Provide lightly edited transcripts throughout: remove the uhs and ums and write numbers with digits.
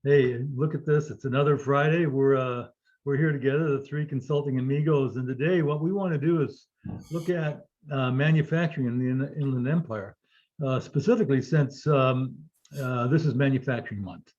Hey, look at this. It's another Friday. We're here together, the three consulting amigos. And today what we want to do is look at manufacturing in the Inland Empire, specifically since this is manufacturing month.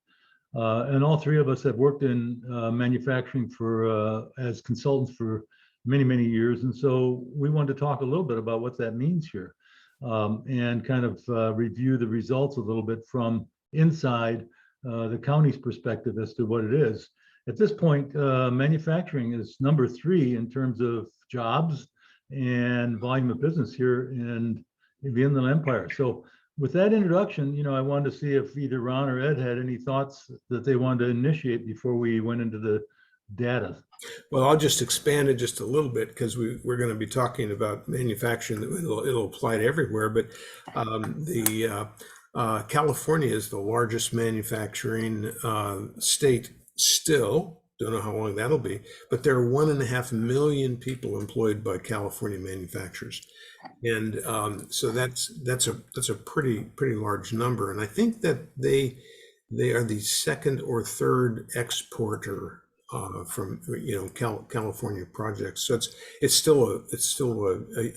And all three of us have worked in manufacturing for as consultants for many, many years. And so we wanted to talk a little bit about what that means here, and kind of review the results a little bit from inside the county's perspective as to what it is. At this point, manufacturing is number 3 in terms of jobs and volume of business here in the Inland Empire. So with that introduction, I wanted to see if either Ron or Ed had any thoughts that they wanted to initiate before we went into the data. Well, I'll just expand it just a little bit because we're going to be talking about manufacturing. It'll apply to everywhere, but California is the largest manufacturing state still. Don't know how long that'll be, but there are 1.5 million people employed by California manufacturers, and so that's a pretty large number. And I think that they are the second or third exporter from California projects. So it's still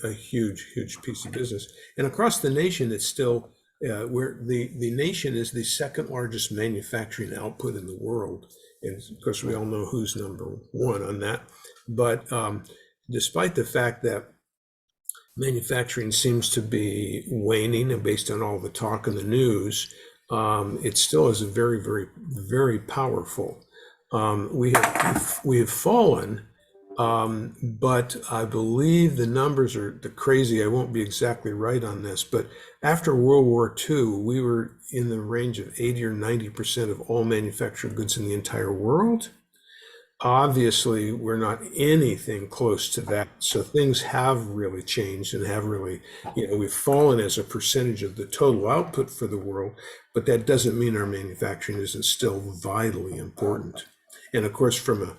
a huge piece of business. And across the nation, it's still where the nation is the second largest manufacturing output in the world. And of course, we all know who's number 1 on that. But despite the fact that manufacturing seems to be waning, and based on all the talk in the news, it still is a very powerful. We have fallen, but I believe the numbers are crazy. I won't be exactly right on this, but after World War II, we were in the range of 80 or 90% of all manufactured goods in the entire world. Obviously, we're not anything close to that. So things have really changed and have really, we've fallen as a percentage of the total output for the world, but that doesn't mean our manufacturing isn't still vitally important. And of course, from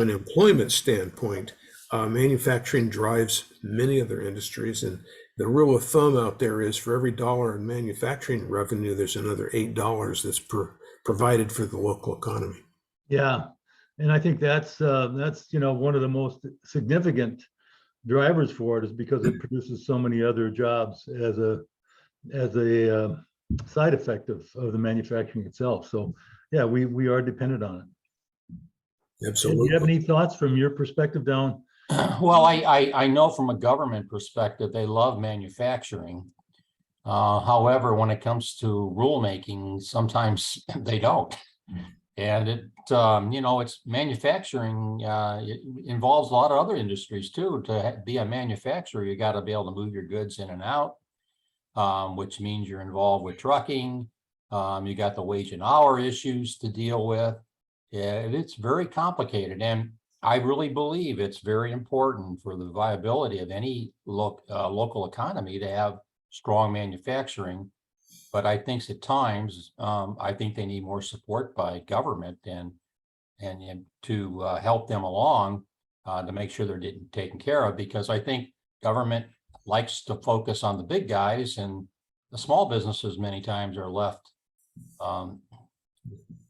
an employment standpoint, manufacturing drives many other industries. And the rule of thumb out there is for every dollar in manufacturing revenue, there's another $8 that's provided for the local economy. Yeah, and I think that's one of the most significant drivers for it is because it produces so many other jobs as a side effect of the manufacturing itself. So yeah, we are dependent on it. Absolutely. Do you have any thoughts from your perspective down? Well, I know from a government perspective, they love manufacturing. However, when it comes to rulemaking, sometimes they don't. And it's manufacturing. It involves a lot of other industries too. To be a manufacturer, you got to be able to move your goods in and out, which means you're involved with trucking. You got the wage and hour issues to deal with. It's very complicated, and I really believe it's very important for the viability of any local economy to have strong manufacturing. But I think at times, I think they need more support by government and to help them along to make sure they're getting taken care of, because I think government likes to focus on the big guys, and the small businesses many times are left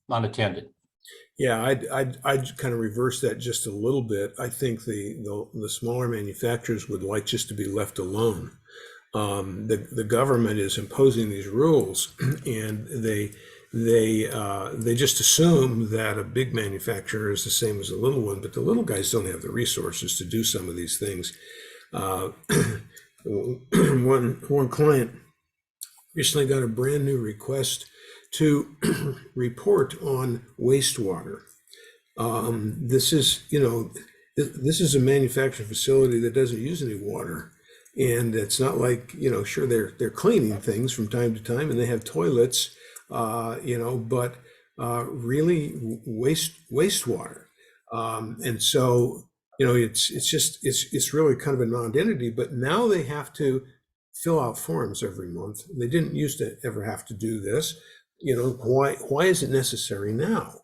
unattended. Yeah, I'd kind of reverse that just a little bit. I think the smaller manufacturers would like just to be left alone. The government is imposing these rules, and they just assume that a big manufacturer is the same as a little one, but the little guys don't have the resources to do some of these things. One client recently got a brand new request to report on wastewater. This is a manufacturing facility that doesn't use any water, and it's not like, sure, they're cleaning things from time to time and they have toilets, but really wastewater. And so it's really kind of a non-entity, but now they have to fill out forms every month. They didn't used to ever have to do this. Why is it necessary now?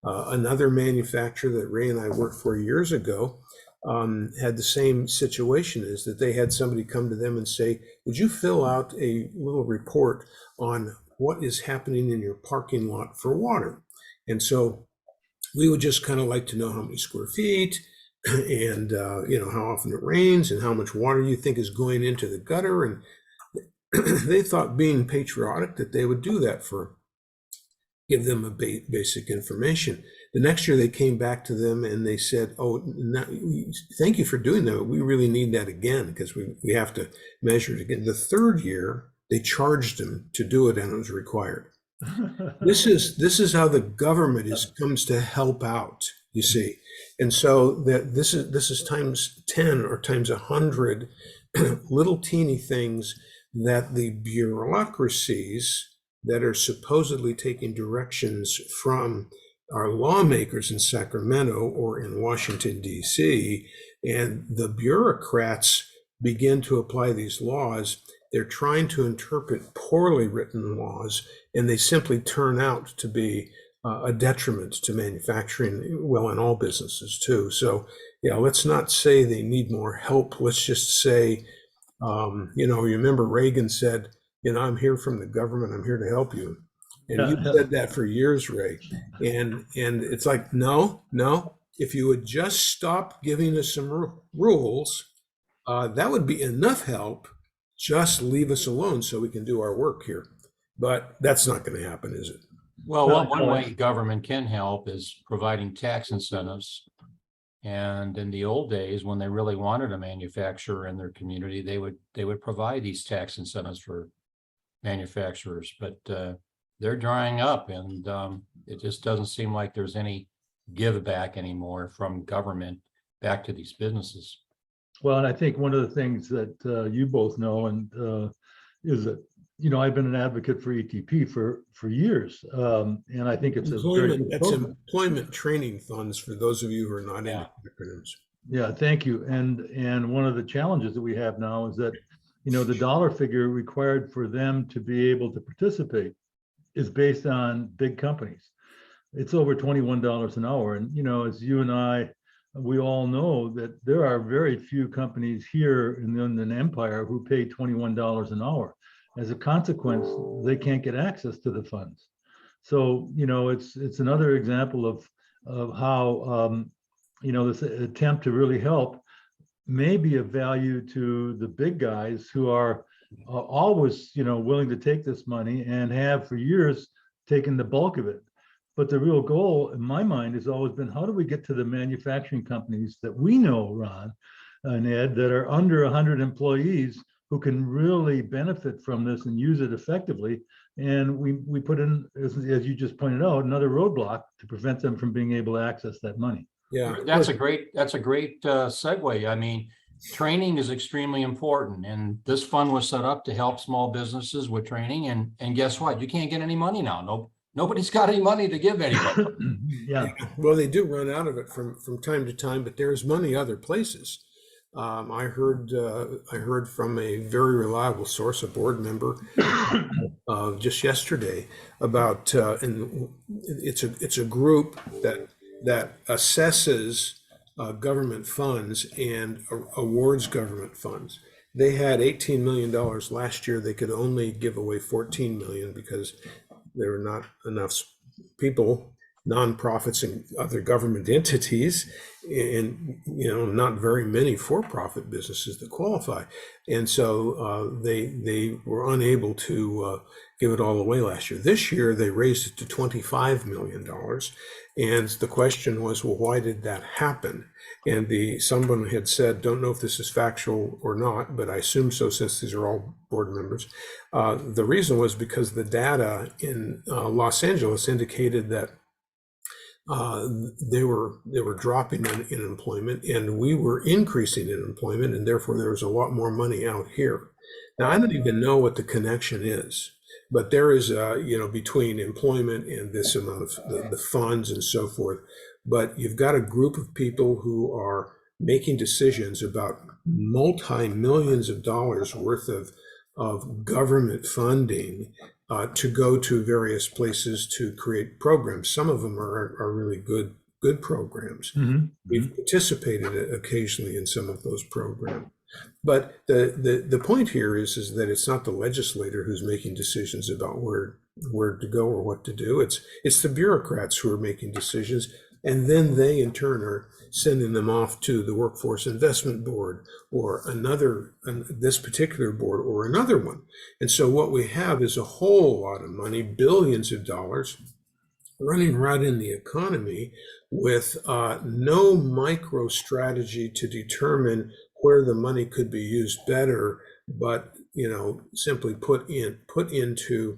Another manufacturer that Ray and I worked for years ago had the same situation, is that they had somebody come to them and say, would you fill out a little report on what is happening in your parking lot for water? And so we would just kind of like to know how many square feet and, how often it rains and how much water you think is going into the gutter. And they thought, being patriotic, that they would do that give them a basic information. The next year they came back to them and they said, oh, thank you for doing that, but we really need that again because we have to measure it again. The third year, they charged them to do it and it was required. This is how the government comes to help out, you see. And so that this is times 10 or times 100 little teeny things that the bureaucracies that are supposedly taking directions from our lawmakers in Sacramento or in Washington, D.C., and the bureaucrats begin to apply these laws. They're trying to interpret poorly written laws, and they simply turn out to be a detriment to manufacturing, well, in all businesses too. So, let's not say they need more help. Let's just say, you remember Reagan said, I'm here from the government. I'm here to help you. And you said that for years, Ray. And it's like, no. If you would just stop giving us some rules, that would be enough help. Just leave us alone so we can do our work here. But that's not going to happen, is it? Well, one way government can help is providing tax incentives. And in the old days, when they really wanted a manufacturer in their community, they would provide these tax incentives for manufacturers. But they're drying up, and it just doesn't seem like there's any give back anymore from government back to these businesses. Well, and I think one of the things that you both know is that, I've been an advocate for ETP for years. And I think it's employment training funds for those of you who are not in acronyms. Yeah, thank you. And one of the challenges that we have now is that, the dollar figure required for them to be able to participate is based on big companies. It's over $21 an hour. And, as you and I, we all know that there are very few companies here in the Inland Empire who pay $21 an hour. As a consequence, they can't get access to the funds. So, it's another example of how, this attempt to really help may be of value to the big guys who are always, willing to take this money and have for years taken the bulk of it. But the real goal in my mind has always been, how do we get to the manufacturing companies that we know, Ron and Ed, that are under 100 employees who can really benefit from this and use it effectively? And we put in, as you just pointed out, another roadblock to prevent them from being able to access that money. Yeah, that's a great segue. I mean, training is extremely important, and this fund was set up to help small businesses with training. And guess what? You can't get any money now. Nobody's got any money to give anybody. Yeah. Well, they do run out of it from time to time, but there's money other places. I heard from a very reliable source, a board member, just yesterday about, and it's a group that assesses government funds and awards government funds. They had $18 million last year. They could only give away $14 million because there were not enough people, nonprofits and other government entities, and not very many for-profit businesses that qualify. And so they were unable to give it all away last year. This year they raised it to $25 million. And the question was, well, why did that happen? And someone had said, don't know if this is factual or not, but I assume so since these are all board members. The reason was because the data in Los Angeles indicated that they were dropping in employment, and we were increasing in employment, and therefore there was a lot more money out here. Now, I don't even know what the connection is, but there is, between employment and this amount of the funds and so forth. But you've got a group of people who are making decisions about multi-millions of dollars worth of government funding to go to various places to create programs. Some of them are really good programs. Mm-hmm. We've participated occasionally in some of those programs. But the point here is that it's not the legislator who's making decisions about where where to go or what to do. It's the bureaucrats who are making decisions, and then they in turn are sending them off to the Workforce Investment Board or this particular board or another one. And so what we have is a whole lot of money, billions of dollars, running right in the economy with no micro strategy to determine where the money could be used better, but simply put into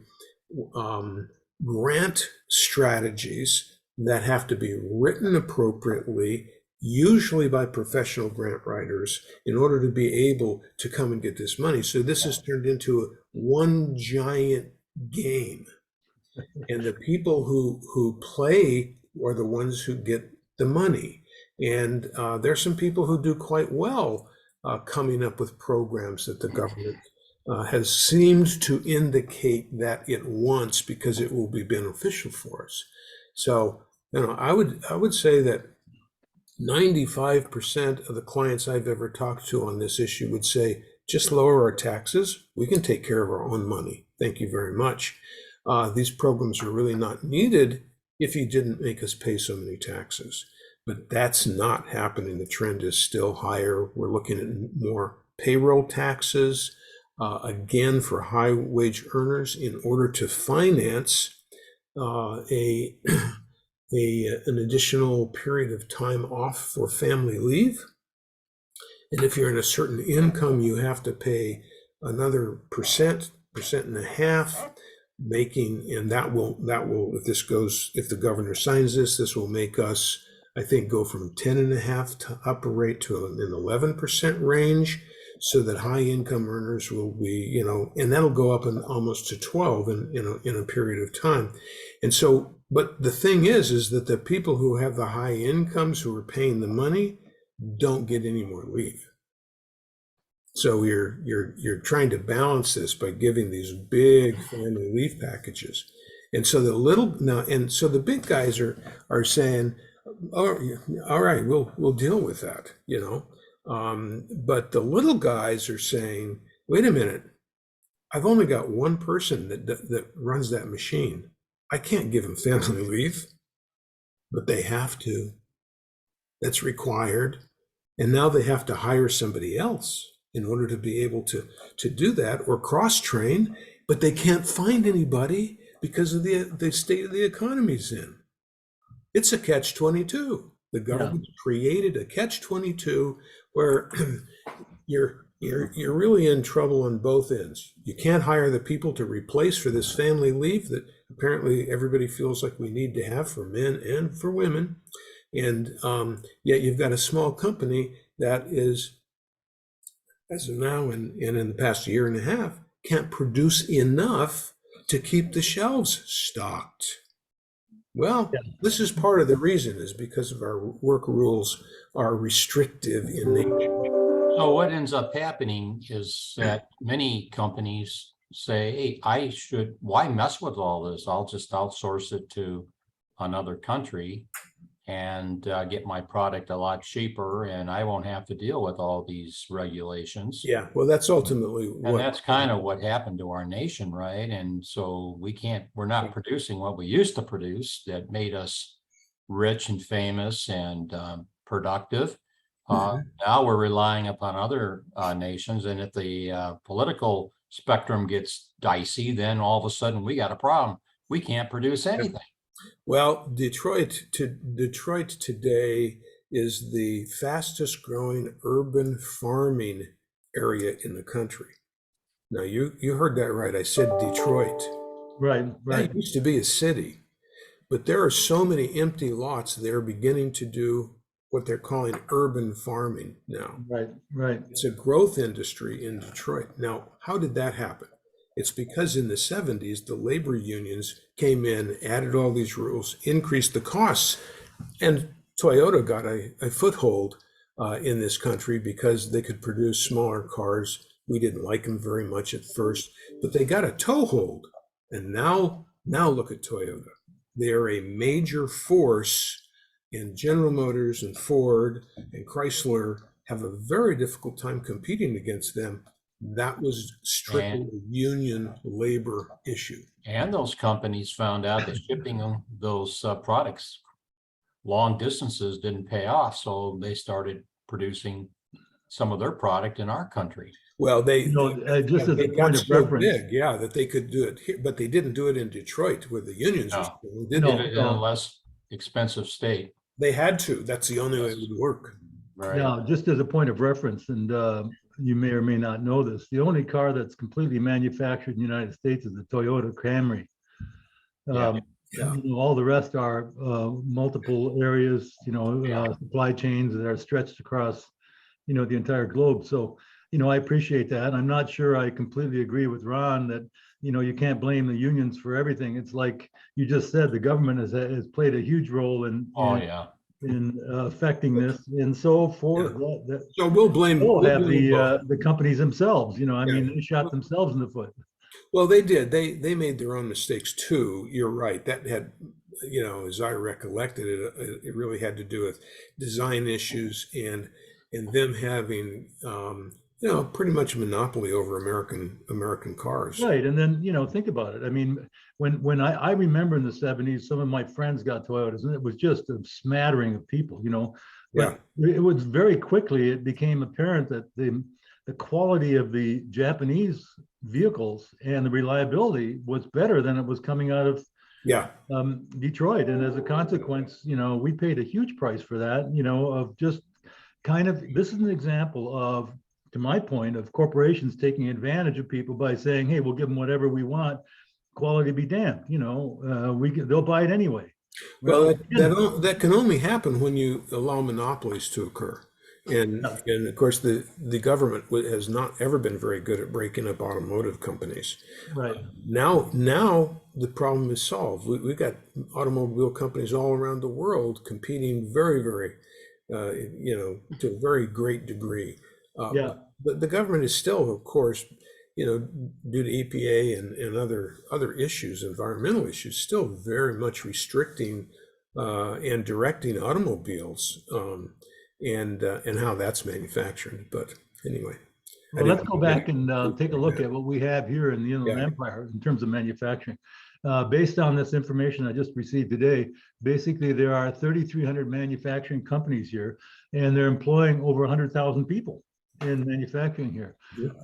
grant strategies that have to be written appropriately, usually by professional grant writers, in order to be able to come and get this money. So this has turned into one giant game. And the people who play are the ones who get the money. And there's some people who do quite well coming up with programs that the government has seemed to indicate that it wants because it will be beneficial for us. So, I would say that 95% of the clients I've ever talked to on this issue would say, just lower our taxes. We can take care of our own money. Thank you very much. These programs are really not needed if you didn't make us pay so many taxes. But that's not happening. The trend is still higher. We're looking at more payroll taxes, again, for high wage earners in order to finance an additional period of time off for family leave. And if you're in a certain income, you have to pay another percent and a half, and that will, if the governor signs this will make us, I think, go from 10.5 to upper rate to an 11% range, so that high income earners will be, and that'll go up almost to 12 in a period of time. And so, but the thing is that the people who have the high incomes who are paying the money don't get any more leave. So you're trying to balance this by giving these big family leave packages. And so the big guys are saying, oh, all right, we'll deal with that, but the little guys are saying, wait a minute, I've only got one person that runs that machine. I can't give them family leave, but they have to. That's required. And now they have to hire somebody else in order to be able to do that, or cross-train, but they can't find anybody because of the state of the economy's in. It's a catch-22. The government created a catch-22 where you're really in trouble on both ends. You can't hire the people to replace for this family leave that apparently everybody feels like we need to have for men and for women. And yet you've got a small company that is, as of now and in the past year and a half, can't produce enough to keep the shelves stocked. Well, this is part of the reason, is because of our work rules are restrictive in nature. So what ends up happening is that many companies say, hey, why mess with all this? I'll just outsource it to another country and get my product a lot cheaper, and I won't have to deal with all these regulations. Yeah, well, that's ultimately and that's kind of what happened to our nation, right? And so we're not producing what we used to produce that made us rich and famous and productive. Now we're relying upon other nations, and if the political spectrum gets dicey, then all of a sudden we got a problem. We can't produce anything. Well, Detroit today is the fastest growing urban farming area in the country. Now, you heard that right. I said Detroit. Right. That used to be a city, but there are so many empty lots. They're beginning to do what they're calling urban farming now. Right. It's a growth industry in Detroit. Now, how did that happen? It's because in the 70s, the labor unions came in, added all these rules, increased the costs, and Toyota got a foothold in this country because they could produce smaller cars. We didn't like them very much at first, but they got a toehold. And now look at Toyota. They are a major force, and General Motors and Ford and Chrysler have a very difficult time competing against them That was strictly And, a union labor issue. and those companies found out that shipping those products long distances didn't pay off. So they started producing some of their product in our country. Well, Just as they a got point of so reference, big, yeah, that they could do it here, but they didn't do it in Detroit where the unions were No. strong, They did did they? it in a less expensive state. They had to. That's the only way it Yes. would work. Right. now, just as a point of reference, and you may or may not know this, the only car that's completely manufactured in the United States is the Toyota Camry. Yeah. Yeah. All the rest are multiple areas, supply chains that are stretched across, the entire globe. So, I appreciate that. I'm not sure I completely agree with Ron that, you can't blame the unions for everything. It's like you just said, the government has played a huge role Oh, yeah. in affecting this. And so So we'll blame them both. the companies themselves, Yeah. they shot themselves in the foot. Well, they did. They made their own mistakes too. You're right. That had, as I recollected it, it really had to do with design issues and them having, pretty much a monopoly over American cars. Right. And then, think about it. I mean, when I remember in the 70s, some of my friends got Toyotas and it was just a smattering of people, Yeah. but it was very quickly, it became apparent that the quality of the Japanese vehicles and the reliability was better than it was coming out of Yeah. Detroit. And as a consequence, we paid a huge price for that, of just this is an example of, to my point, of corporations taking advantage of people by saying, hey, we'll give them whatever we want, quality be damned, they'll buy it anyway. Well, that can only happen when you allow monopolies to occur. And of course, the government has not ever been very good at breaking up automotive companies. Right. Now the problem is solved. We've got automobile companies all around the world competing very, very, to a very great degree. Yeah. But the government is still, of course, due to EPA and other issues, environmental issues, still very much restricting and directing automobiles. And how that's manufactured. But anyway. Well, let's go back and take a look at what we have here in the Inland Empire in terms of manufacturing. Based on this information I just received today, basically there are 3,300 manufacturing companies here, and they're employing over 100,000 people in manufacturing here.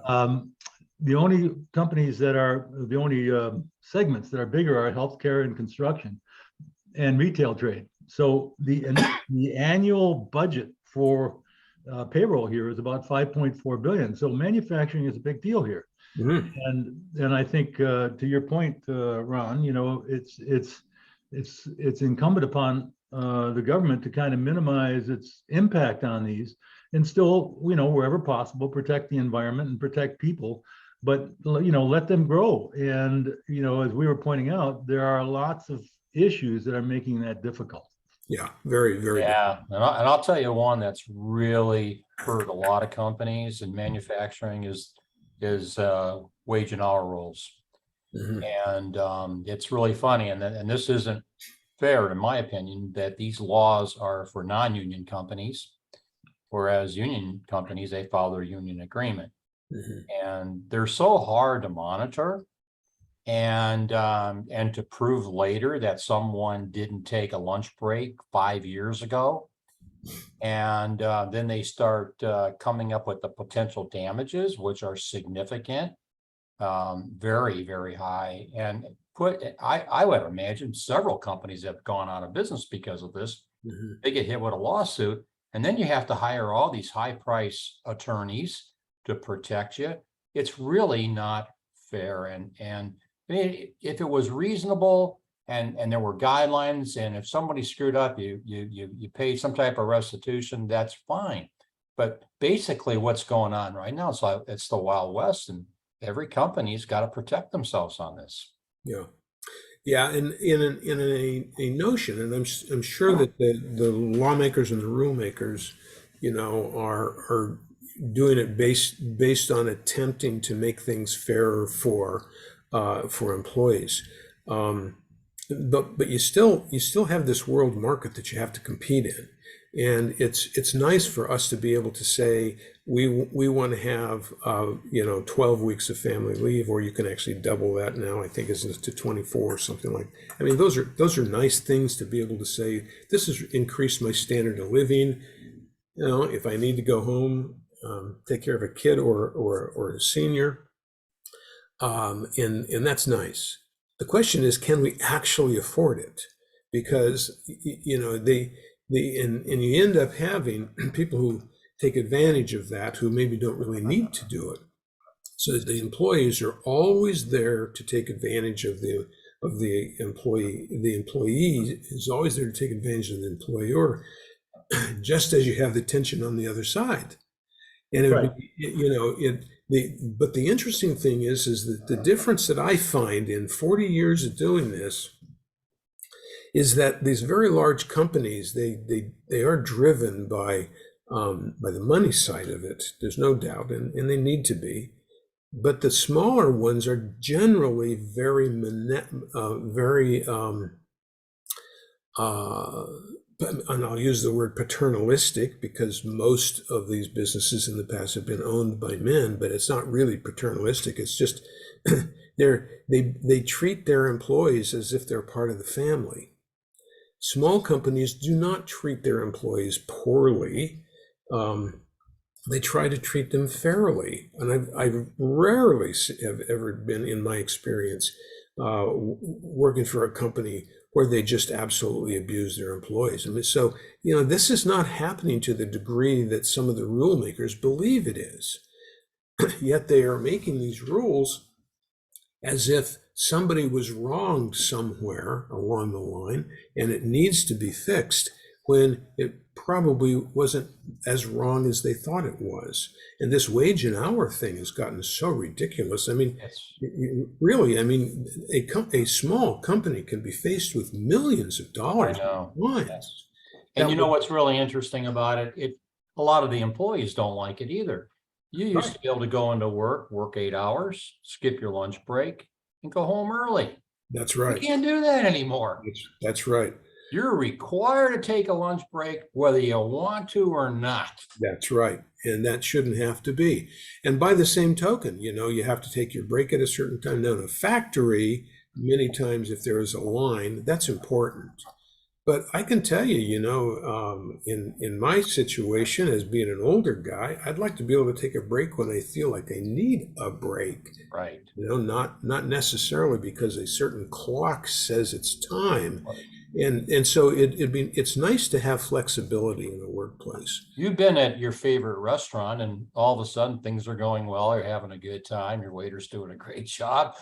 The only companies that are, the only segments that are bigger are healthcare and construction and retail trade. So the annual budget for payroll here is about 5.4 billion. So manufacturing is a big deal here. Mhm. And I think to your point, Ron, it's incumbent upon the government to kind of minimize its impact on these and still, wherever possible, protect the environment and protect people, but let them grow. And as we were pointing out, there are lots of issues that are making that difficult. Yeah, very, very. Yeah, and I'll tell you one that's really hurt a lot of companies in manufacturing is wage and hour rules. Mhm. And it's really funny, and this isn't fair, in my opinion, that these laws are for non-union companies, whereas union companies, they follow their union agreement. Mhm. And they're so hard to monitor and to prove later that someone didn't take a lunch break 5 years ago. And then they start coming up with the potential damages, which are significant, very, very high. And I would imagine several companies have gone out of business because of this. Mhm. They get hit with a lawsuit, and then you have to hire all these high price attorneys to protect you. It's really not fair. And I mean, if it was reasonable and there were guidelines, and if somebody screwed up, you paid some type of restitution, that's fine. But basically what's going on right now, it's the Wild West, and every company's got to protect themselves on this. Yeah. Yeah, and in a notion, and I'm sure that the lawmakers and the rule makers, are doing it based on attempting to make things fairer for employees. But you still have this world market that you have to compete in, And it's nice for us to be able to say, we want to have, 12 weeks of family leave, or you can actually double that now, I think, isn't it, to 24 or something like. I mean, those are nice things to be able to say, this has increased my standard of living. If I need to go home, take care of a kid or a senior, and that's nice. The question is, can we actually afford it? Because and you end up having people who take advantage of that, who maybe don't really need to do it. So the employees are always there to take advantage of the employee. The employee is always there to take advantage of the employer, just as you have the tension on the other side. And it would be, but the interesting thing is that the difference that I find in 40 years of doing this is that these very large companies, they are driven by the money side of it. There's no doubt, and they need to be. But the smaller ones are generally very and I'll use the word paternalistic, because most of these businesses in the past have been owned by men, but it's not really paternalistic. It's just they treat their employees as if they're part of the family. Small companies do not treat their employees poorly. They try to treat them fairly. And I've rarely have ever been, in my experience, working for a company where they just absolutely abuse their employees. I mean, so, this is not happening to the degree that some of the rule makers believe it is. Yet they are making these rules as if somebody was wronged somewhere along the line and it needs to be fixed, when it probably wasn't as wrong as they thought it was. And this wage and hour thing has gotten so ridiculous. I mean, really, I mean, a small company can be faced with millions of dollars. I know. Yes. And you know what's really interesting about it? A lot of the employees don't like it either. You used to be able to go into work 8 hours, skip your lunch break, and go home early. That's right. You can't do that anymore. That's right. You're required to take a lunch break whether you want to or not. That's right. And that shouldn't have to be. And by the same token, you have to take your break at a certain time. Now, in a factory, many times if there is a line, that's important. But I can tell you, in my situation as being an older guy, I'd like to be able to take a break when I feel like I need a break. Right. Not necessarily because a certain clock says it's time. Right. And so it's nice to have flexibility in the workplace. You've been at your favorite restaurant and all of a sudden things are going well, you're having a good time, your waiter's doing a great job.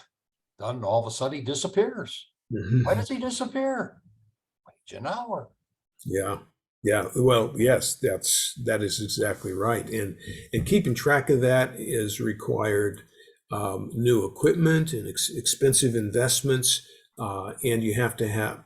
Then all of a sudden he disappears. Why does he disappear? Wage an hour. Yeah. Well, yes, that is exactly right. And keeping track of that is required new equipment and expensive investments. And you have to have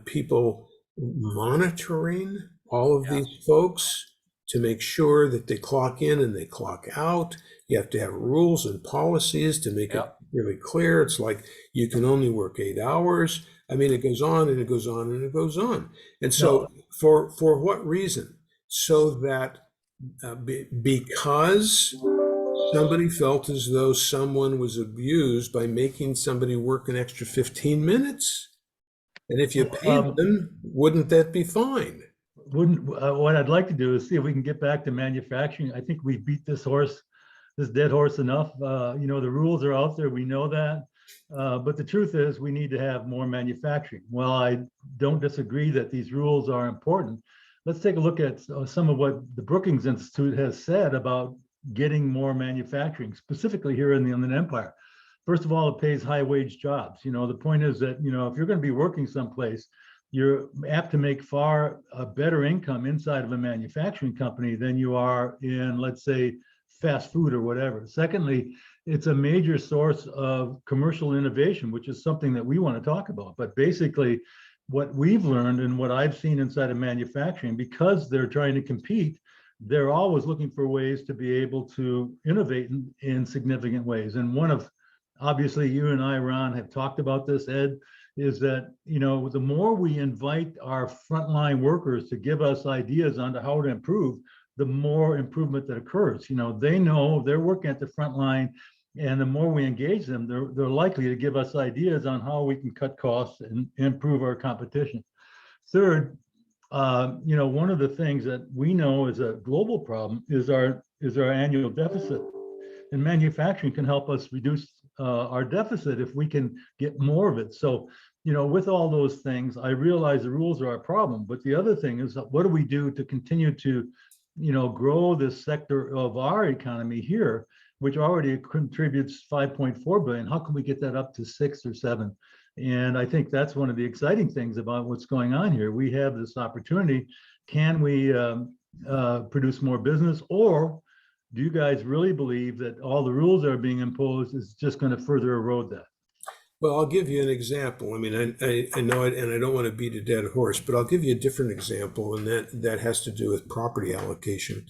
people monitoring all of these folks to make sure that they clock in and they clock out. You have to have rules and policies to make it really clear. It's like you can only work 8 hours. I mean, it goes on and it goes on and it goes on. And so for what reason? So that because somebody felt as though someone was abused by making somebody work an extra 15 minutes. And if you paid them, wouldn't that be fine? What I'd like to do is see if we can get back to manufacturing. I think we beat this dead horse enough. The rules are out there. We know that. But the truth is we need to have more manufacturing. Well, I don't disagree that these rules are important. Let's take a look at some of what the Brookings Institute has said about getting more manufacturing, specifically here in the Inland Empire. First of all, it pays high wage jobs. The point is that, if you're going to be working someplace, you're apt to make far better income inside of a manufacturing company than you are in, let's say, fast food or whatever. Secondly, it's a major source of commercial innovation, which is something that we want to talk about. But basically, what we've learned and what I've seen inside of manufacturing, because they're trying to compete, they're always looking for ways to be able to innovate in significant ways. And one of obviously you and I, Ron, have talked about this, Ed, is that, the more we invite our frontline workers to give us ideas on how to improve, the more improvement that occurs. They know they're working at the front line, and the more we engage them, they're likely to give us ideas on how we can cut costs and improve our competition. Third, one of the things that we know is a global problem is our annual deficit, and manufacturing can help us reduce our deficit if we can get more of it. So, with all those things, I realize the rules are a problem, but the other thing is, what do we do to continue to, grow this sector of our economy here, which already contributes 5.4 billion? How can we get that up to 6 or 7? And I think that's one of the exciting things about what's going on here. We have this opportunity. Can we produce more business, or do you guys really believe that all the rules that are being imposed is just going to further erode that? Well, I'll give you an example. I mean, I know it, and I don't want to beat a dead horse, but I'll give you a different example, and that has to do with property allocation.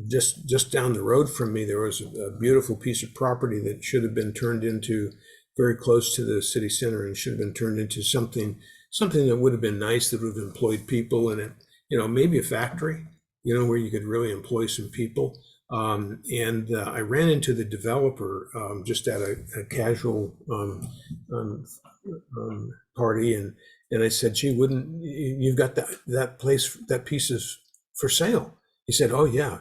Just down the road from me, there was a beautiful piece of property that should have been turned into, very close to the city center, and should have been turned into something that would have been nice, that would have employed people in it. Maybe a factory, where you could really employ some people. I ran into the developer just at a casual party, and I said, "Gee, you've got that piece is for sale?" He said, "Oh yeah,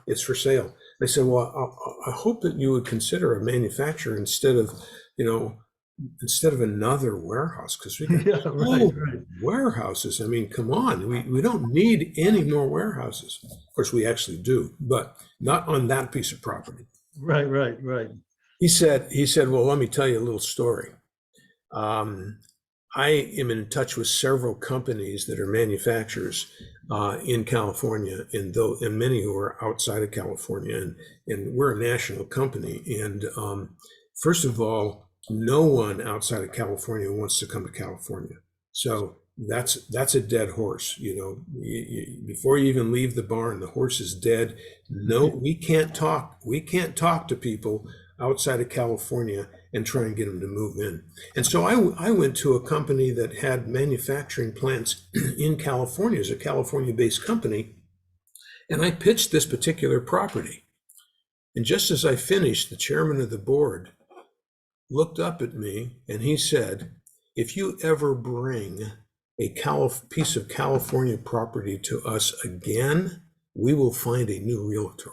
it's for sale." I said, "Well, I hope that you would consider a manufacturer instead of another warehouse, because we got right. warehouses. I mean, come on, we don't need any more warehouses. Of course, we actually do, but not on that piece of property." Right. He said, "Well, let me tell you a little story. I am in touch with several companies that are manufacturers in California, and many who are outside of California, and we're a national company. And first of all, no one outside of California wants to come to California. So that's a dead horse. Before you even leave the barn, the horse is dead. No, we can't talk to people outside of California and try and get them to move in." And so I went to a company that had manufacturing plants in California, as a California-based company, and I pitched this particular property. And just as I finished, the chairman of the board looked up at me and he said, "If you ever bring a piece of California property to us again, we will find a new realtor."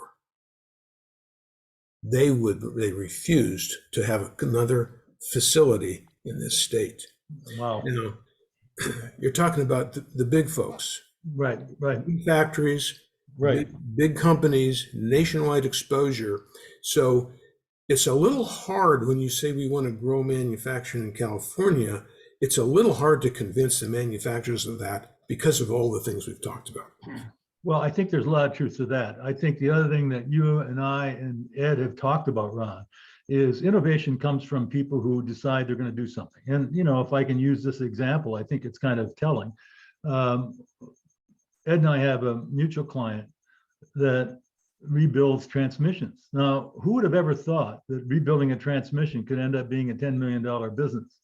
They refused to have another facility in this state. Wow. You're talking about the big folks, Right. big factories, Right. big companies, nationwide exposure. So it's a little hard when you say we want to grow manufacturing in California. It's a little hard to convince the manufacturers of that because of all the things we've talked about. Well, I think there's a lot of truth to that. I think the other thing that you and I and Ed have talked about, Ron, is innovation comes from people who decide they're going to do something. And, if I can use this example, I think it's kind of telling. Ed and I have a mutual client that rebuilds transmissions. Now, who would have ever thought that rebuilding a transmission could end up being a $10 million business?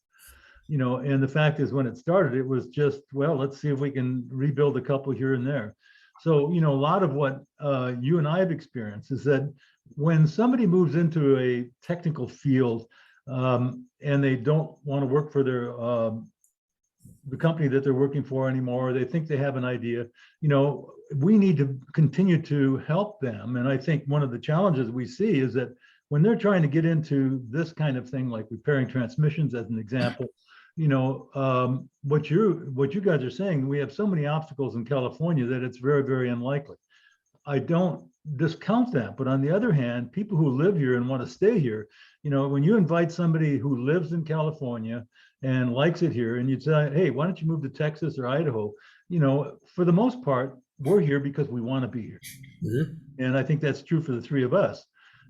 And the fact is, when it started, it was just, well, let's see if we can rebuild a couple here and there. So, a lot of what you and I have experienced is that when somebody moves into a technical field and they don't want to work for the company that they're working for anymore, they think they have an idea, we need to continue to help them. And I think one of the challenges we see is that when they're trying to get into this kind of thing, like repairing transmissions as an example, what you guys are saying, we have so many obstacles in California that it's very, very unlikely. I don't discount that, but on the other hand, people who live here and want to stay here, when you invite somebody who lives in California and likes it here, and you say, "Hey, why don't you move to Texas or Idaho?" For the most part, we're here because we want to be here. Mm-hmm. And I think that's true for the three of us.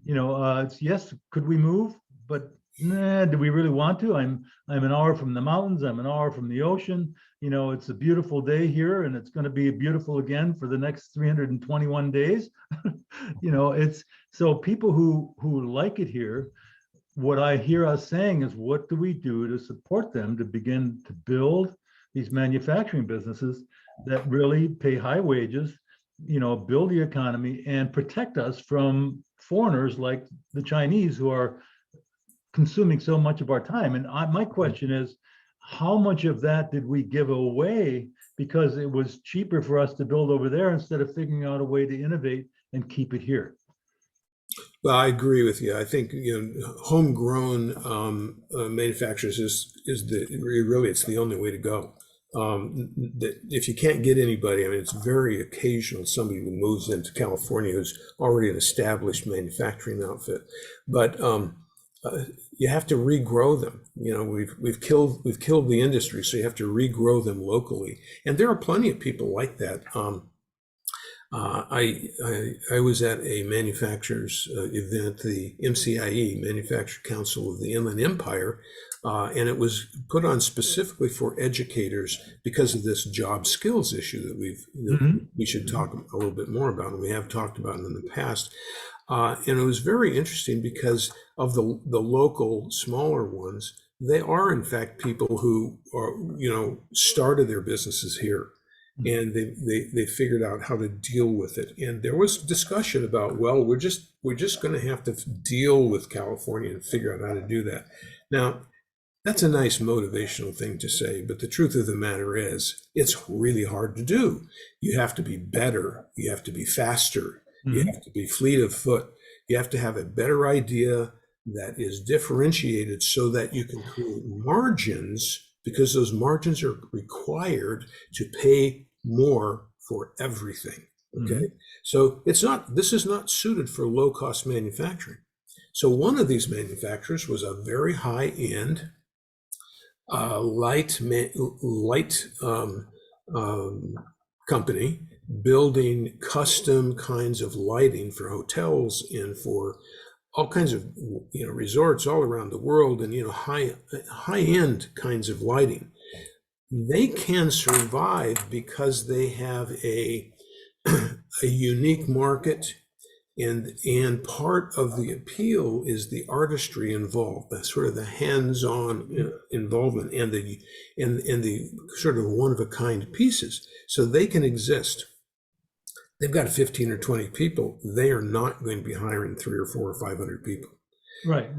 It's yes, could we move? But nah, do we really want to? I'm an hour from the mountains. I'm an hour from the ocean. It's a beautiful day here, and it's going to be beautiful again for the next 321 days. It's so people who like it here, what I hear us saying is, what do we do to support them to begin to build these manufacturing businesses that really pay high wages, build the economy and protect us from foreigners like the Chinese who are consuming so much of our time. And my question is, how much of that did we give away because it was cheaper for us to build over there instead of figuring out a way to innovate and keep it here? Well, I agree with you. I think homegrown manufacturers is really it's the only way to go. If you can't get anybody, I mean, it's very occasional somebody who moves into California who's already an established manufacturing outfit, but you have to regrow them. We've killed the industry, so you have to regrow them locally, and there are plenty of people like that. I was at a manufacturers event, the MCIE, Manufacturer Council of the Inland Empire, and it was put on specifically for educators because of this job skills issue that we should talk a little bit more about, and we have talked about it in the past. And it was very interesting because of the local smaller ones. They are in fact people who are started their businesses here. And they figured out how to deal with it. And there was discussion about, well, we're just going to have to deal with California and figure out how to do that. Now, that's a nice motivational thing to say, but the truth of the matter is, it's really hard to do. You have to be better. You have to be faster. You have to be fleet of foot. You have to have a better idea that is differentiated so that you can create margins, because those margins are required to pay more for everything. Okay. So this is not suited for low cost manufacturing. So one of these manufacturers was a very high end, light company building custom kinds of lighting for hotels and for all kinds of resorts all around the world, and high end kinds of lighting. They can survive because they have a unique market, and part of the appeal is the artistry involved, the sort of the hands-on involvement and the sort of one-of-a-kind pieces, so they can exist. They've got 15 or 20 people. They are not going to be hiring 300 or 400 or 500 people. Right.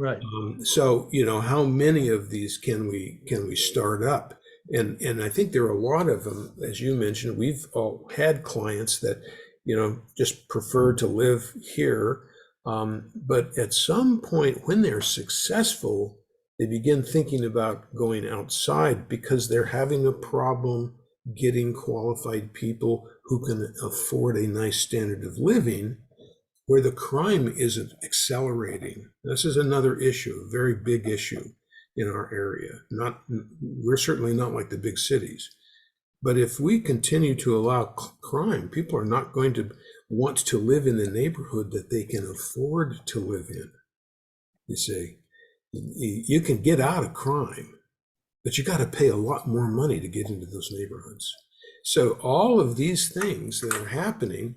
So how many of these can we start up? And I think there are a lot of them, as you mentioned. We've all had clients that just prefer to live here, but at some point when they're successful, they begin thinking about going outside because they're having a problem getting qualified people who can afford a nice standard of living, where the crime isn't accelerating. This is another issue, a very big issue in our area. We're certainly not like the big cities. But if we continue to allow crime, people are not going to want to live in the neighborhood that they can afford to live in. You see, you can get out of crime, but you got to pay a lot more money to get into those neighborhoods. So all of these things that are happening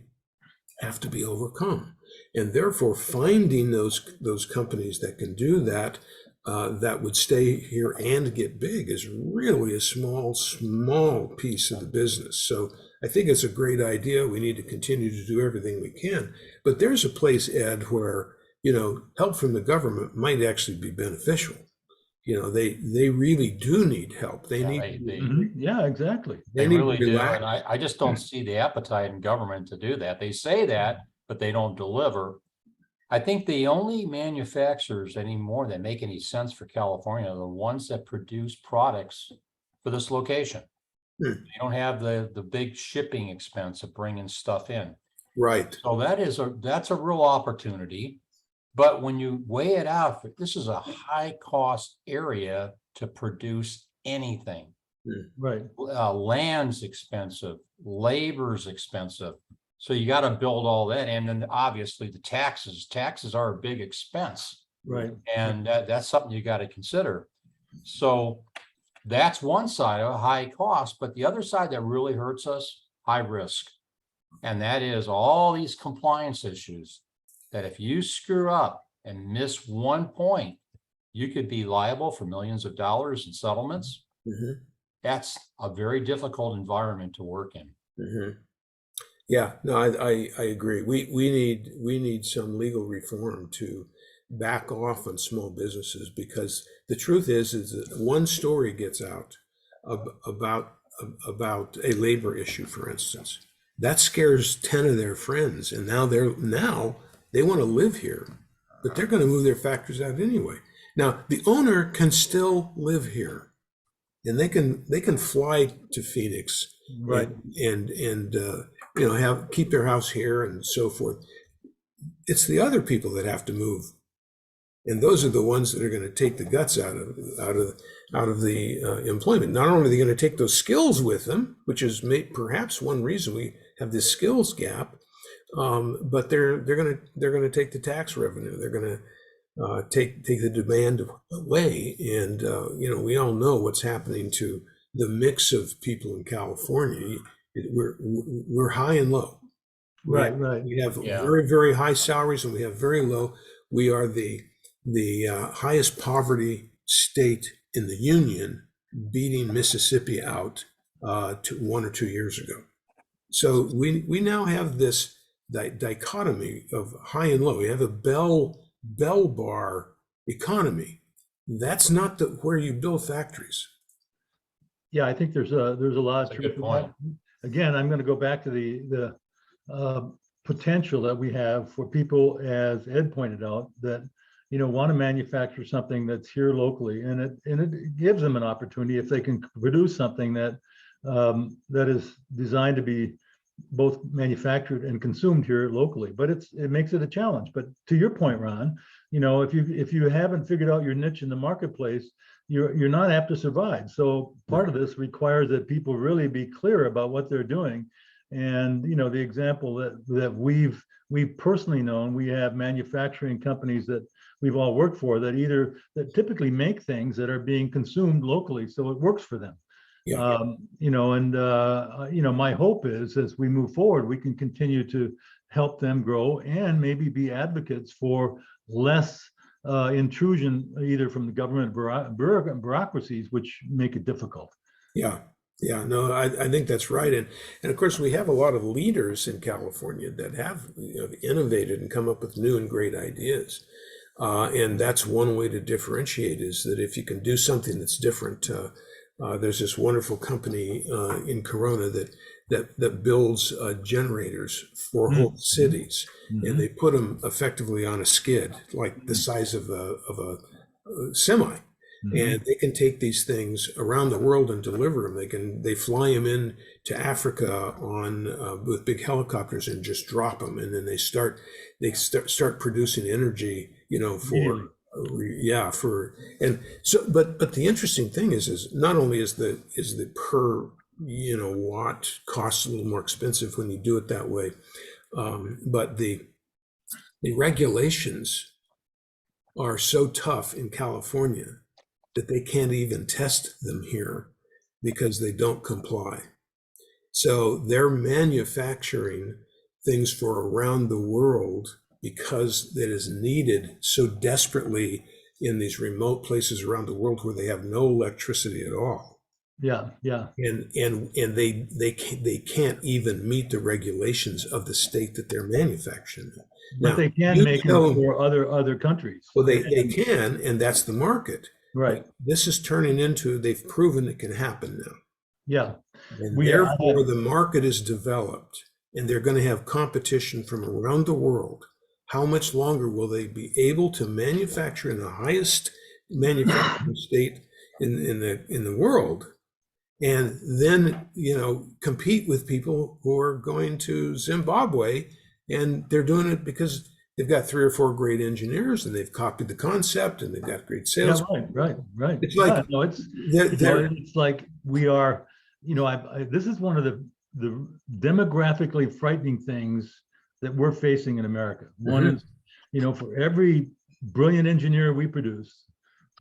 have to be overcome. And therefore, finding those companies that can do that, that would stay here and get big, is really a small piece of the business. So I think it's a great idea. We need to continue to do everything we can. But there's a place, Ed, where help from the government might actually be beneficial. They really do need help. They need. Yeah, exactly. They really do. And I just don't see the appetite in government to do that. They say that, but they don't deliver. I think the only manufacturers anymore that make any sense for California are the ones that produce products for this location. They don't have the big shipping expense of bringing stuff in. Right. So that's a real opportunity. But when you weigh it out, this is a high cost area to produce anything. Right. Land's expensive, labor's expensive. So you got to build all that. And then obviously the taxes are a big expense. Right. And that's something you got to consider. So that's one side of a high cost, but the other side that really hurts us, high risk. And that is all these compliance issues that if you screw up and miss one point, you could be liable for millions of dollars in settlements. Mhm, That's a very difficult environment to work in. mhm. Yeah, no, I agree. We need some legal reform to back off on small businesses, because the truth is that one story gets out about a labor issue, for instance. That scares 10 of their friends, and now they want to live here, but they're going to move their factories out anyway. Now, the owner can still live here, and they can fly to Phoenix Right. and keep their house here and so forth. It's the other people that have to move, and those are the ones that are going to take the guts out of the employment. Not only are they going to take those skills with them, which is perhaps one reason we have this skills gap, but they're going to take the tax revenue. They're going to take the demand away, and we all know what's happening to the mix of people in California. We're high and low. Right. We have Yeah. very, very high salaries, and we have very low. We are the highest poverty state in the union, beating Mississippi out 1 or 2 years ago. So we now have this dichotomy of high and low. We have a bell bar economy. That's not where you build factories. Yeah, I think there's a lot of That's a truth good to that. point. Again, I'm going to go back to the potential that we have for people, as Ed pointed out, that want to manufacture something that's here locally, and it gives them an opportunity if they can produce something that that is designed to be both manufactured and consumed here locally. But it makes it a challenge. But to your point, Ron, if you haven't figured out your niche in the marketplace, you're not apt to survive. So part of this requires that people really be clear about what they're doing. And the example that we've personally known, we have manufacturing companies that we've all worked for that typically make things that are being consumed locally, so it works for them. Yeah. My hope is, as we move forward, we can continue to help them grow and maybe be advocates for less intrusion, either from the government bureaucracies, which make it difficult. Yeah. No, I think that's right. And of course, we have a lot of leaders in California that have innovated and come up with new and great ideas. And that's one way to differentiate, is that if you can do something that's different. There's this wonderful company in Corona that builds generators for whole cities, and they put them effectively on a skid, like the size of a semi, and they can take these things around the world and deliver them. They fly them in to Africa with big helicopters and just drop them, and then they start producing energy, but the interesting thing is not only is the per watt cost a little more expensive when you do it that way, but the regulations are so tough in California that they can't even test them here because they don't comply. So they're manufacturing things for around the world because it is needed so desperately in these remote places around the world where they have no electricity at all. Yeah. And they can't even meet the regulations of the state that they're manufacturing. But they can make them for other countries. Well, they can, and that's the market. Right. But this is turning into, they've proven it can happen now. Yeah. And therefore the market is developed, and they're going to have competition from around the world. How much longer will they be able to manufacture in the highest manufacturing state in the world, and then compete with people who are going to Zimbabwe, and they're doing it because they've got 3 or 4 great engineers, and they've copied the concept, and they've got great sales. Yeah, right. It's like it's like we are. This is one of the demographically frightening things that we're facing in America. One is, for every brilliant engineer we produce,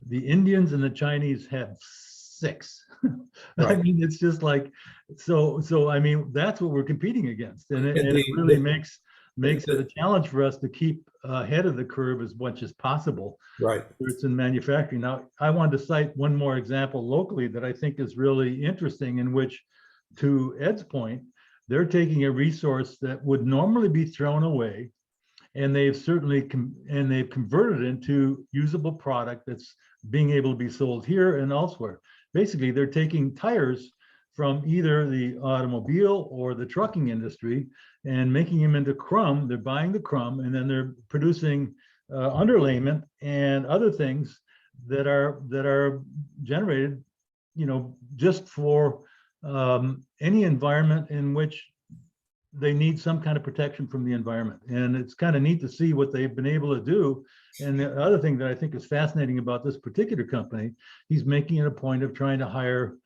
the Indians and the Chinese have 6. Right. I mean, it's just like, so I mean, that's what we're competing against. And it really makes makes it a challenge for us to keep ahead of the curve as much as possible. Right. Whether it's in manufacturing. Now, I wanted to cite one more example locally that I think is really interesting, in which, to Ed's point, they're taking a resource that would normally be thrown away, and they've converted it into usable product that's being able to be sold here and elsewhere. Basically, they're taking tires from either the automobile or the trucking industry and making them into crumb. They're buying the crumb, and then they're producing underlayment and other things that are generated, just for any environment in which they need some kind of protection from the environment. And it's kind of neat to see what they've been able to do. And the other thing that I think is fascinating about this particular company, he's making it a point of trying to hire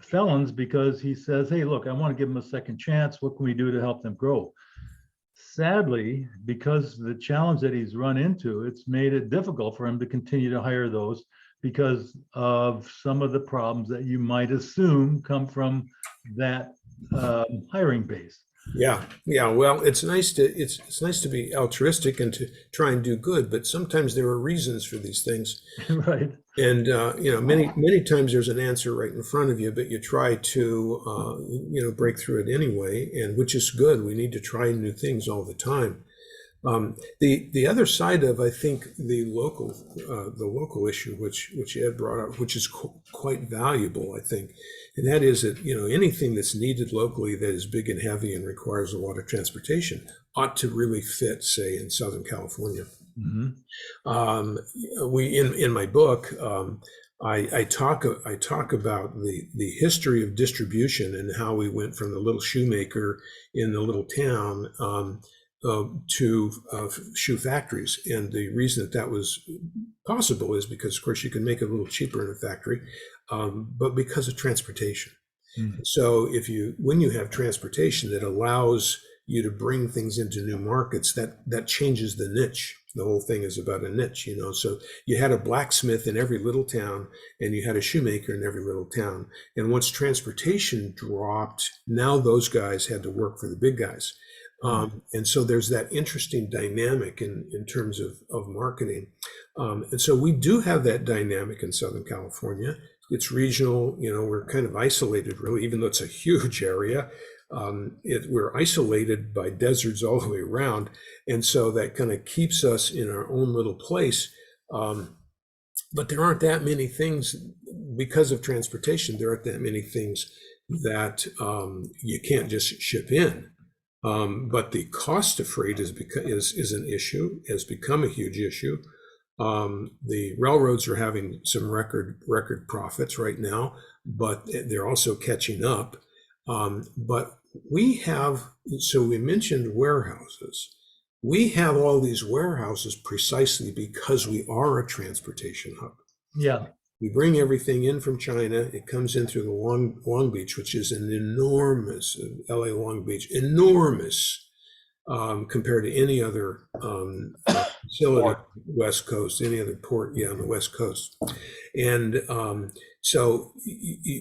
felons, because he says, hey, look, I want to give them a second chance. What can we do to help them grow? Sadly, because the challenge that he's run into, it's made it difficult for him to continue to hire those, because of some of the problems that you might assume come from that hiring base. Yeah. Well, it's nice to be altruistic and to try and do good, but sometimes there are reasons for these things. Right. And many times there's an answer right in front of you, but you try to break through it anyway, and which is good. We need to try new things all the time. The other side of, I think, the local issue, which Ed brought up, which is quite valuable, I think, and that is that anything that's needed locally that is big and heavy and requires a lot of transportation ought to really fit, say, in Southern California. Mm-hmm. In my book, I talk about the history of distribution and how we went from the little shoemaker in the little town to shoe factories. And the reason that was possible is because, of course, you can make it a little cheaper in a factory, but because of transportation. Mm-hmm. So when you have transportation that allows you to bring things into new markets, that changes the niche. The whole thing is about a niche, So you had a blacksmith in every little town, and you had a shoemaker in every little town. And once transportation dropped, now those guys had to work for the big guys. And so there's that interesting dynamic in terms of marketing. And so we do have that dynamic in Southern California. It's regional, we're kind of isolated, really, even though it's a huge area. We're isolated by deserts all the way around. And so that kind of keeps us in our own little place. But there aren't that many things, because of transportation, there aren't that many things that you can't just ship in. But the cost of freight is an issue, has become a huge issue. The railroads are having some record profits right now, but they're also catching up. But we mentioned warehouses. We have all these warehouses precisely because we are a transportation hub. Yeah. We bring everything in from China. It comes in through the Long Beach, which is an enormous, LA Long Beach, enormous compared to any other facility, West Coast, any other port, on the West Coast. And so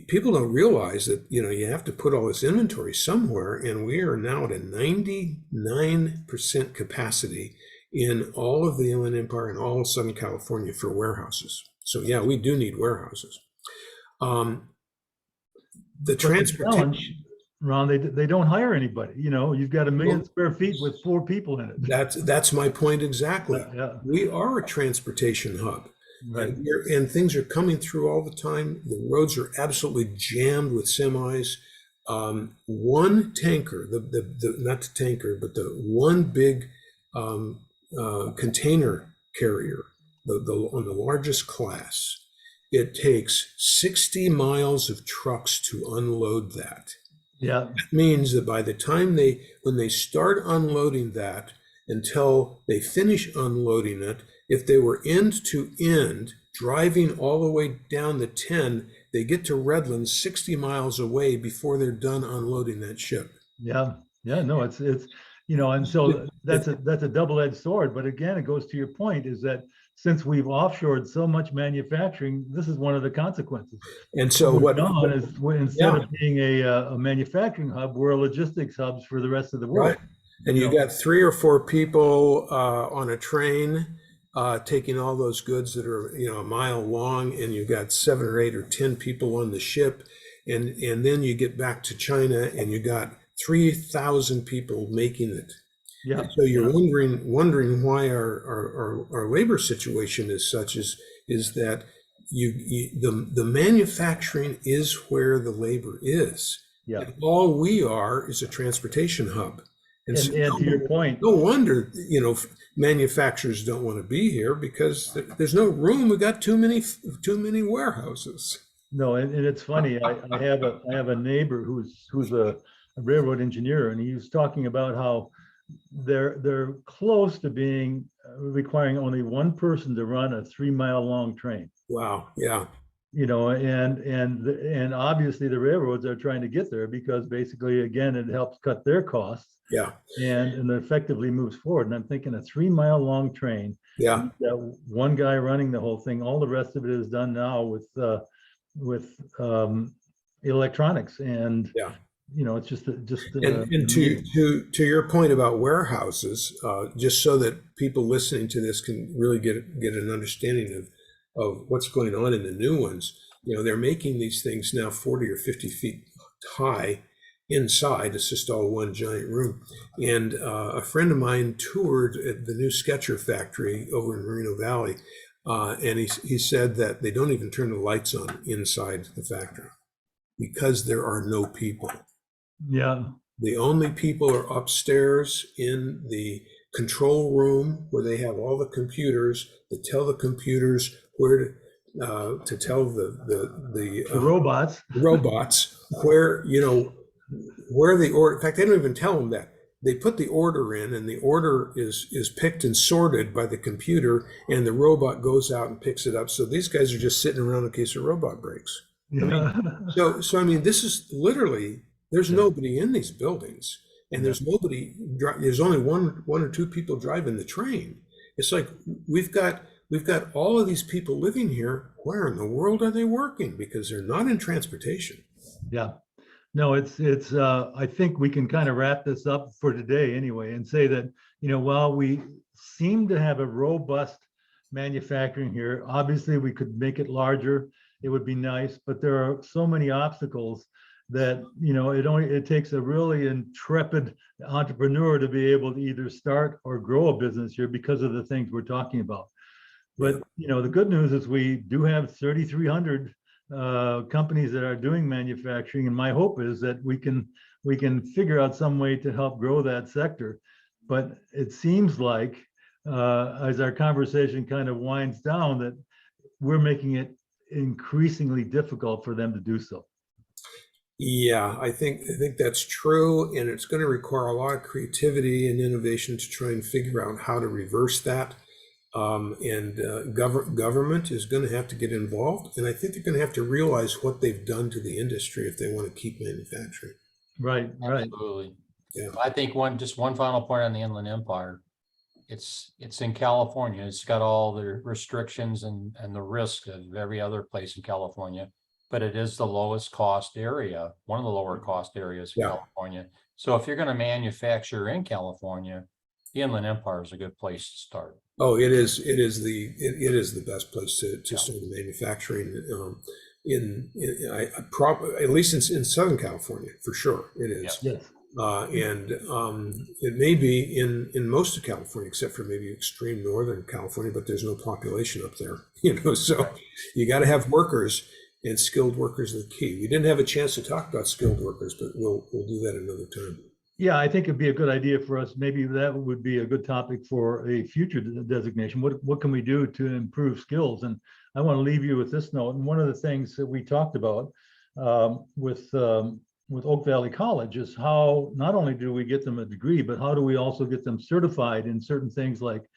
people don't realize that, you have to put all this inventory somewhere, and we are now at a 99% capacity in all of the Inland Empire and all of Southern California for warehouses. So yeah, we do need warehouses. The transportation, Ron, they don't hire anybody. You've got 1 million square feet with 4 people in it. That's my point exactly. Yeah. We are a transportation hub. Right. And things are coming through all the time. The roads are absolutely jammed with semis. One tanker, not the tanker, but the one big container carrier, on the largest class, it takes 60 miles of trucks to unload that. Yeah. That means that by the time when they start unloading that until they finish unloading it, if they were end to end, driving all the way down the 10, they get to Redlands 60 miles away before they're done unloading that ship. Yeah. No, it's and so that's a double-edged sword. But again, it goes to your point, is that since we've offshored so much manufacturing, this is one of the consequences. And so what on is, instead of being a manufacturing hub, we're a logistics hubs for the rest of the world. Right. And you got 3 or 4 people on a train taking all those goods that are, a mile long, and you've got 7 or 8 or 10 people on the ship, and then you get back to China and you got 3,000 people making it. Yeah. And so you're wondering why our labor situation is such is that the manufacturing is where the labor is. Yeah. And all we are is a transportation hub. And to your point, no wonder, manufacturers don't want to be here, because there's no room. We got too many warehouses. no, and it's funny. I have a neighbor who's a railroad engineer, and he was talking about how they're close to being requiring only one person to run a 3-mile long train. Wow. Yeah. And obviously the railroads are trying to get there, because basically, again, it helps cut their costs. Yeah. And effectively moves forward. And I'm thinking a 3-mile long train. Yeah. That one guy running the whole thing. All the rest of it is done now with electronics, and Yeah. it's just And to your point about warehouses, just so that people listening to this can really get an understanding of what's going on in the new ones. They're making these things now 40 or 50 feet high inside. It's just all one giant room. And a friend of mine toured at the new Sketcher factory over in Moreno Valley, and he said that they don't even turn the lights on inside the factory because there are no people. Yeah. The only people are upstairs in the control room, where they have all the computers that tell the computers where to tell the robots where the order. In fact, they don't even tell them that. They put the order in, and the order is picked and sorted by the computer, and the robot goes out and picks it up. So these guys are just sitting around in case a robot breaks. Yeah. So I mean, this is literally, there's nobody in these buildings, and there's only one or two people driving the train. It's like we've got all of these people living here. Where in the world are they working? Because they're not in transportation. Yeah. No, it's I think we can kind of wrap this up for today anyway, and say that, while we seem to have a robust manufacturing here, obviously we could make it larger. It would be nice, but there are so many obstacles that, it takes a really intrepid entrepreneur to be able to either start or grow a business here because of the things we're talking about. But, the good news is we do have 3,300 companies that are doing manufacturing, and my hope is that we can figure out some way to help grow that sector. But it seems like as our conversation kind of winds down, that we're making it increasingly difficult for them to do so. Yeah, I think that's true, and it's going to require a lot of creativity and innovation to try and figure out how to reverse that. Government is going to have to get involved, and I think they're going to have to realize what they've done to the industry if they want to keep manufacturing. Right. Absolutely. Yeah. I think one final point on the Inland Empire. It's in California. It's got all the restrictions and the risk of every other place in California, but it is the lowest cost area, one of the lower cost areas in California. So if you're going to manufacture in California, the Inland Empire is a good place to start. Oh, it is the best place to start manufacturing at least in Southern California, for sure. It is. Yes. And it may be in most of California, except for maybe extreme Northern California, but there's no population up there, so you got to have workers, and skilled workers are the key. We didn't have a chance to talk about skilled workers, but we'll do that another time. Yeah, I think it'd be a good idea for us. Maybe that would be a good topic for a future designation. What can we do to improve skills? And I want to leave you with this note. And one of the things that we talked about with Oak Valley College is how not only do we get them a degree, but how do we also get them certified in certain things like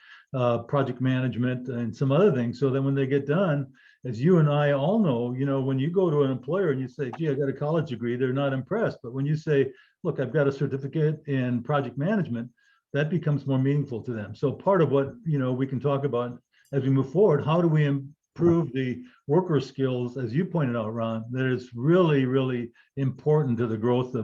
project management and some other things, so that when they get done, as you and I all know, when you go to an employer and you say, gee, I got a college degree, they're not impressed. But when you say, look, I've got a certificate in project management, that becomes more meaningful to them. So part of what, we can talk about as we move forward, how do we improve the worker skills, as you pointed out, Ron, that is really, really important to the growth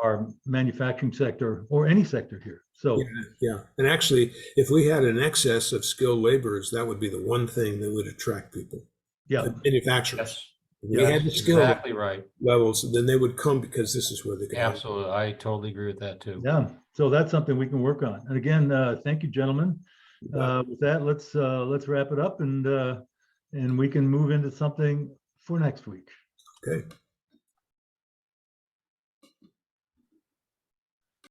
our manufacturing sector or any sector here. So Yeah, and actually, if we had an excess of skilled laborers, that would be the one thing that would attract people. yeah, Manufacturers. Yes, If we had the skill exactly right. levels, then they would come because this is where they can. Absolutely. I totally agree with that too. yeah. So that's something we can work on. And again, thank you, gentlemen. With that, let's wrap it up and we can move into something for next week. Okay.